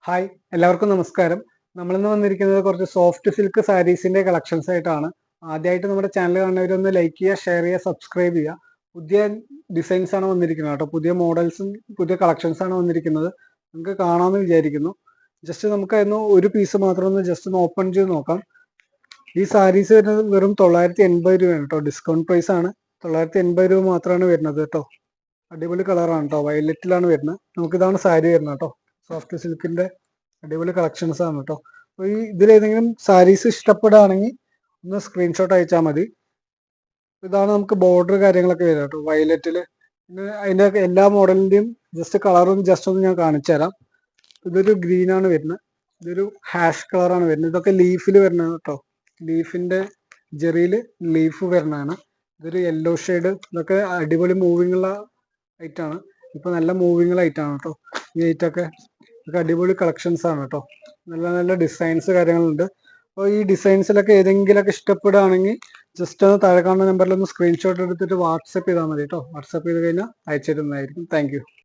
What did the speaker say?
Hi, എല്ലാവർക്കും നമസ്കാരം. നമ്മളിന്ന് വന്നിരിക്കുന്നത് കുറച്ച് സോഫ്റ്റ് സിൽക്ക് സാരീസിന്റെ കളക്ഷൻസ് ആയിട്ടാണ്. ആദ്യമായിട്ട് നമ്മുടെ ചാനൽ കാണുന്നവരൊന്ന് ലൈക്ക് ചെയ്യുക, ഷെയർ ചെയ്യുക, സബ്സ്ക്രൈബ് ചെയ്യുക. പുതിയ ഡിസൈൻസ് ആണ് വന്നിരിക്കുന്നത് കേട്ടോ. പുതിയ മോഡൽസും പുതിയ കളക്ഷൻസ് ആണ് വന്നിരിക്കുന്നത്. നിങ്ങൾക്ക് കാണാമെന്ന് വിചാരിക്കുന്നു. ജസ്റ്റ് നമുക്കായിരുന്നു ഒരു പീസ് മാത്രം ഒന്ന് ജസ്റ്റ് ഒന്ന് ഓപ്പൺ ചെയ്ത് നോക്കാം. ഈ സാരീസ് വരുന്നത് വെറും 980 രൂപയാണ് കേട്ടോ. ഡിസ്കൗണ്ട് പ്രൈസ് ആണ്. 980 രൂപ മാത്രമാണ് വരുന്നത് കേട്ടോ. അടിപൊളി കളറാണ് കേട്ടോ. വയലറ്റിലാണ് വരുന്നത്. നമുക്കിതാണ് സാരി വരുന്നത് കേട്ടോ. സോഫ്റ്റ് സിൽക്കിന്റെ അടിപൊളി കളക്ഷൻസ് ആണ് കേട്ടോ. അപ്പോൾ ഈ ഇതിലേതെങ്കിലും സാരീസ് ഇഷ്ടപ്പെടുകയാണെങ്കിൽ ഒന്ന് സ്ക്രീൻഷോട്ട് അയച്ചാൽ മതി. ഇതാണ് നമുക്ക് ബോർഡർ കാര്യങ്ങളൊക്കെ വരിക കേട്ടോ വയലറ്റില്. പിന്നെ അതിന്റെ എല്ലാ മോഡലിന്റെയും ജസ്റ്റ് കളറും ജസ്റ്റ് ഒന്ന് ഞാൻ കാണിച്ചു തരാം. ഇതൊരു ഗ്രീൻ ആണ് വരുന്നത്. ഇതൊരു ഹാഷ് കളറാണ് വരുന്നത്. ഇതൊക്കെ ലീഫിൽ വരുന്നത് കേട്ടോ. ലീഫിന്റെ ജെറിയിൽ ലീഫ് വരുന്നതാണ്. ഇതൊരു യെല്ലോ ഷെയ്ഡ്. ഇതൊക്കെ അടിപൊളി മൂവിങ് ഉള്ള ഐറ്റാണ്. ഇപ്പൊ നല്ല മൂവിങ് ഐറ്റാണ് കേട്ടോ. ഈ ഐറ്റൊക്കെ ഇതൊക്കെ അടിപൊളി കളക്ഷൻസ് ആണ് കേട്ടോ. നല്ല നല്ല ഡിസൈൻസ് കാര്യങ്ങളുണ്ട്. അപ്പോൾ ഈ ഡിസൈൻസിലൊക്കെ ഏതെങ്കിലുമൊക്കെ ഇഷ്ടപ്പെടുകയാണെങ്കിൽ ജസ്റ്റ് ഒന്ന് താഴെ കാണുന്ന നമ്പറിൽ ഒന്ന് സ്ക്രീൻഷോട്ട് എടുത്തിട്ട് വാട്സപ്പ് ചെയ്താൽ മതി കേട്ടോ. വാട്സപ്പ് ചെയ്ത് കഴിഞ്ഞാൽ അയച്ചു തരുന്നതായിരിക്കും. Thank you.